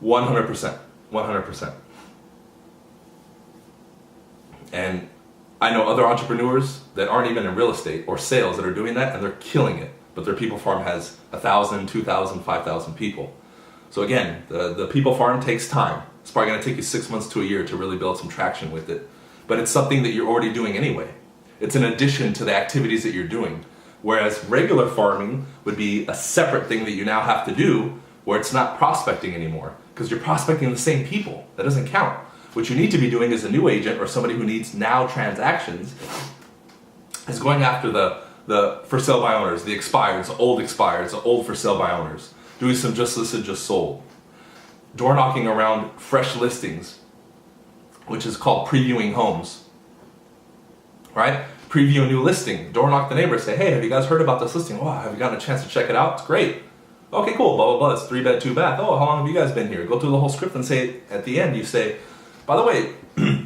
100%. 100%. And I know other entrepreneurs that aren't even in real estate or sales that are doing that, and they're killing it. But their people farm has 1,000, 2,000, 5,000 people. So again, the people farm takes time. It's probably going to take you 6 months to a year to really build some traction with it. But it's something that you're already doing anyway. It's in addition to the activities that you're doing. Whereas regular farming would be a separate thing that you now have to do, where it's not prospecting anymore, because you're prospecting the same people. That doesn't count. What you need to be doing as a new agent or somebody who needs now transactions is going after the for sale by owners, the expireds, the old for sale by owners, doing some just listed, just sold, door knocking around fresh listings, which is called previewing homes, right? Preview a new listing, door knock the neighbor, say, hey, have you guys heard about this listing? Oh, have you gotten a chance to check it out? It's great. Okay, cool, blah, blah, blah, it's 3-bed, 2-bath. Oh, how long have you guys been here? Go through the whole script and say, at the end, you say, by the way,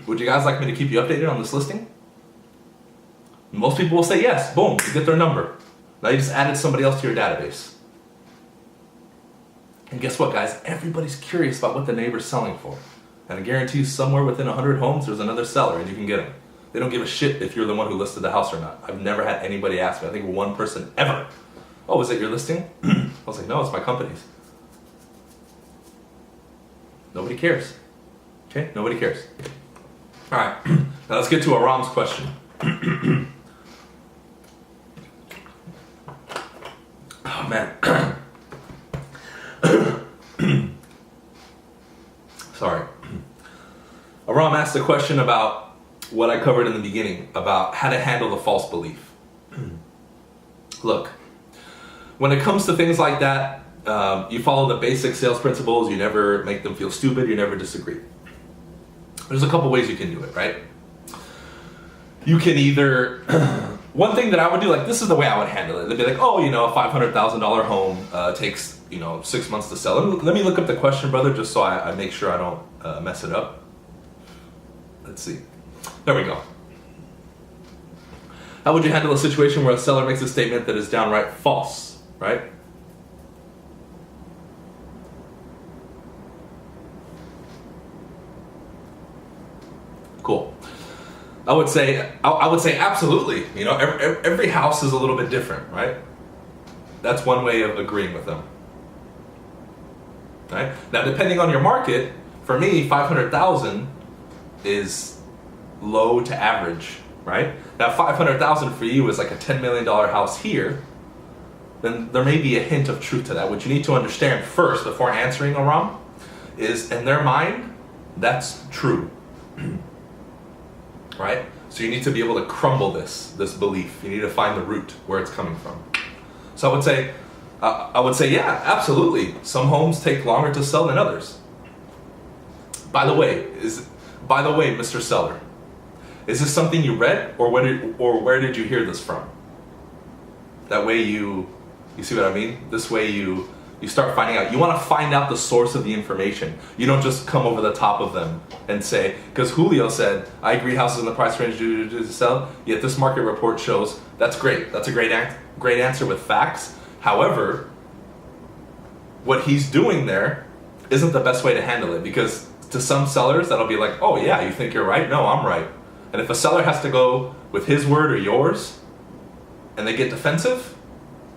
would you guys like me to keep you updated on this listing? Most people will say yes. Boom, you get their number. Now you just added somebody else to your database. And guess what, guys? Everybody's curious about what the neighbor's selling for. And I guarantee you somewhere within 100 homes, there's another seller and you can get them. They don't give a shit if you're the one who listed the house or not. I've never had anybody ask me. I think one person ever. Oh, is it your listing? I was like, no, it's my company's. Nobody cares. Okay, nobody cares. All right, now let's get to Aram's question. Oh, man. Sorry. Aram asked a question about what I covered in the beginning, about how to handle the false belief. Look, when it comes to things like that, you follow the basic sales principles, you never make them feel stupid, you never disagree. There's a couple ways you can do it, right? You can either, one thing that I would do, like this is the way I would handle it. They'd be like, oh, a $500,000 home takes, 6 months to sell. Let me look up the question, brother, just so I make sure I don't mess it up. Let's see. There we go. How would you handle a situation where a seller makes a statement that is downright false, right? Cool. I would say absolutely. Every house is a little bit different, right? That's one way of agreeing with them. Right? Now, depending on your market, for me, 500,000 is low to average, right? Now, 500,000 for you is like a $10 million house here. Then there may be a hint of truth to that. What you need to understand first, before answering Aram, is in their mind, that's true. Right? So you need to be able to crumble this belief. You need to find the root where it's coming from. So I would say, yeah, absolutely. Some homes take longer to sell than others. By the way, Mr. Seller, is this something you read, or where did you hear this from? That way you see what I mean? This way you start finding out. You want to find out the source of the information. You don't just come over the top of them and say, because Julio said, I agree houses in the price range to sell, yet this market report shows, that's great. That's a great answer with facts. However, what he's doing there isn't the best way to handle it, because to some sellers, that'll be like, oh yeah, you think you're right? No, I'm right. And if a seller has to go with his word or yours, and they get defensive,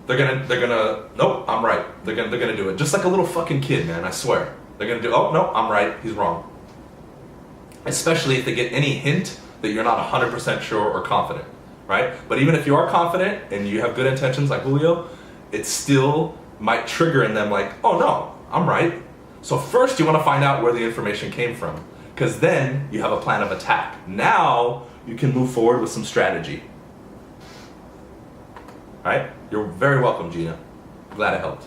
they're gonna, nope, I'm right. They're gonna do it. Just like a little fucking kid, man, I swear. They're gonna do, oh, no, I'm right, he's wrong. Especially if they get any hint that you're not 100% sure or confident, right? But even if you are confident and you have good intentions like Julio, it still might trigger in them like, oh no, I'm right. So first you wanna find out where the information came from, because then you have a plan of attack. Now you can move forward with some strategy. Right? You're very welcome, Gina. Glad I helped.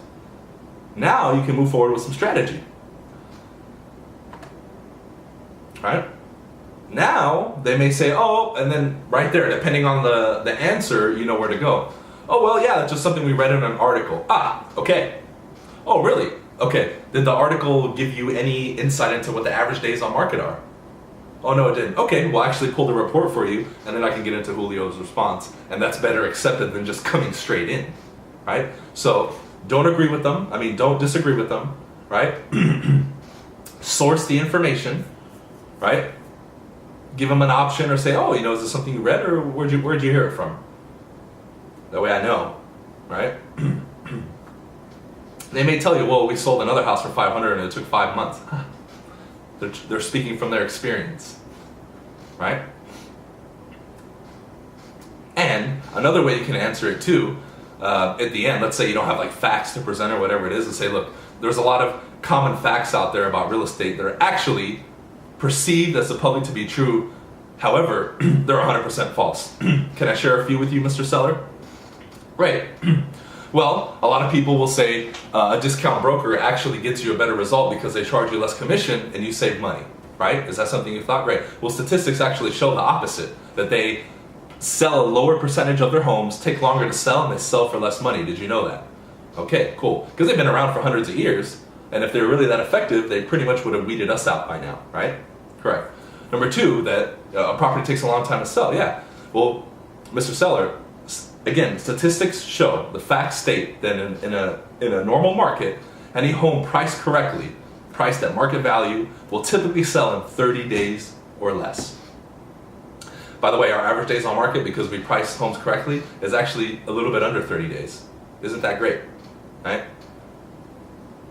Now you can move forward with some strategy. Right? Now they may say, oh, and then right there, depending on the answer, you know where to go. Oh, well, yeah, that's just something we read in an article. Ah, okay. Oh, really? Okay. Did the article give you any insight into what the average days on market are? Oh, no, it didn't. Okay, we'll actually pull the report for you, and then I can get into Julio's response, and that's better accepted than just coming straight in, right? So don't agree with them. Don't disagree with them, right? source the information, right? Give them an option or say, oh, is this something you read or where'd you hear it from? That way I know, right? They may tell you, well, we sold another house for 500 and it took 5 months. They're speaking from their experience, right? And another way you can answer it too, at the end, let's say you don't have like facts to present or whatever it is, and say, look, there's a lot of common facts out there about real estate that are actually perceived as the public to be true. However, they're 100% false. Can I share a few with you, Mr. Seller? Right. Well, a lot of people will say a discount broker actually gets you a better result because they charge you less commission and you save money, right? Is that something you thought? Great. Well, statistics actually show the opposite, that they sell a lower percentage of their homes, take longer to sell, and they sell for less money. Did you know that? Okay, cool. Because they've been around for hundreds of years, and if they were really that effective, they pretty much would have weeded us out by now, right? Correct. Number two, that a property takes a long time to sell. Yeah. Well, Mr. Seller, again, statistics show, the facts state that in a normal market, any home priced correctly, priced at market value, will typically sell in 30 days or less. By the way, our average days on market, because we price homes correctly, is actually a little bit under 30 days. Isn't that great? Right?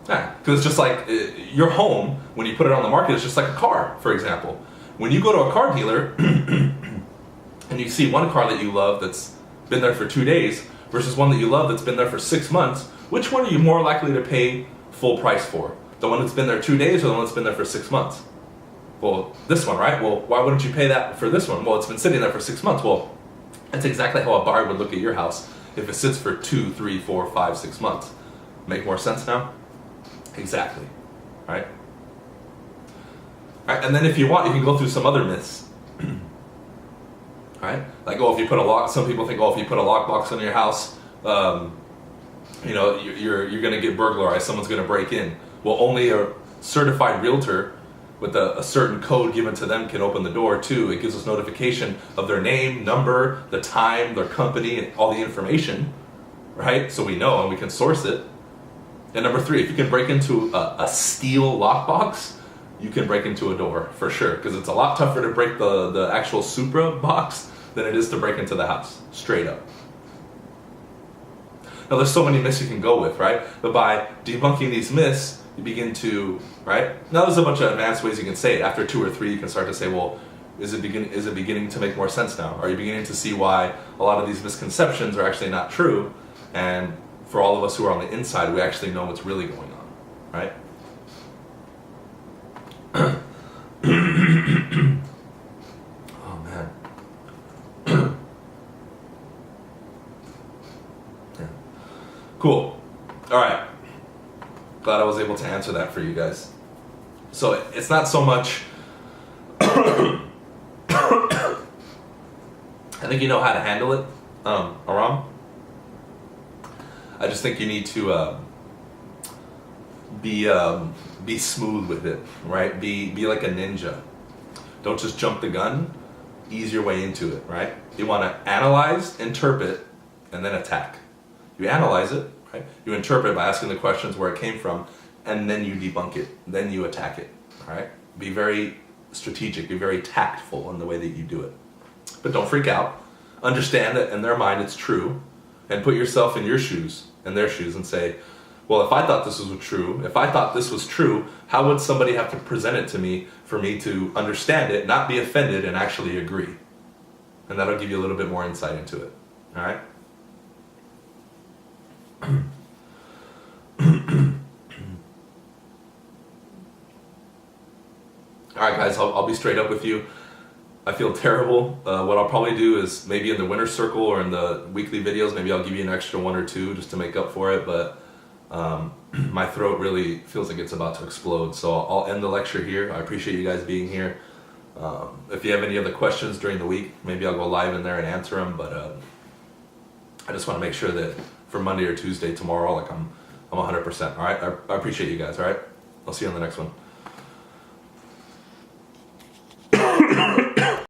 Yeah, because it's just like your home, when you put it on the market, it's just like a car, for example. When you go to a car dealer and you see one car that you love that's been there for 2 days versus one that you love that's been there for 6 months, which one are you more likely to pay full price for? The one that's been there 2 days or the one that's been there for 6 months? Well, this one, right? Well, why wouldn't you pay that for this one? Well, it's been sitting there for 6 months. Well, that's exactly how a buyer would look at your house if it sits for 2, 3, 4, 5, 6 months. Make more sense now? Exactly, right? All right, and then if you want, you can go through some other myths. Right? Like, if you put a lock, some people think, if you put a lockbox on your house, you're going to get burglarized, someone's going to break in. Well, only a certified realtor with a certain code given to them can open the door too. It gives us notification of their name, number, the time, their company, and all the information, right? So we know and we can source it. And number three, if you can break into a steel lockbox, you can break into a door for sure, because it's a lot tougher to break the actual Supra box than it is to break into the house, straight up. Now there's so many myths you can go with, right? But by debunking these myths, you begin to, right? Now there's a bunch of advanced ways you can say it. After 2 or 3, you can start to say, well, is it beginning to make more sense now? Are you beginning to see why a lot of these misconceptions are actually not true? And for all of us who are on the inside, we actually know what's really going on, right? Oh man. Yeah. Cool. All right. Glad I was able to answer that for you guys. So it's not so much I think you know how to handle it, Aram. I just think you need to be smooth with it, right? Be like a ninja. Don't just jump the gun. Ease your way into it, right? You want to analyze, interpret, and then attack. You analyze it, right? You interpret by asking the questions where it came from, and then you debunk it. Then you attack it, all right? Be very strategic. Be very tactful in the way that you do it. But don't freak out. Understand that in their mind it's true, and put yourself in your shoes, in their shoes, and say, well, if I thought this was true, how would somebody have to present it to me for me to understand it, not be offended, and actually agree? And that'll give you a little bit more insight into it. All right? All right, guys, I'll be straight up with you. I feel terrible. What I'll probably do is maybe in the winner's circle or in the weekly videos, maybe I'll give you an extra 1 or 2 just to make up for it. But my throat really feels like it's about to explode. So I'll end the lecture here. I appreciate you guys being here. If you have any other questions during the week, maybe I'll go live in there and answer them. But I just want to make sure that for Monday or Tuesday tomorrow, like I'm 100%. All right. I appreciate you guys. All right. I'll see you on the next one.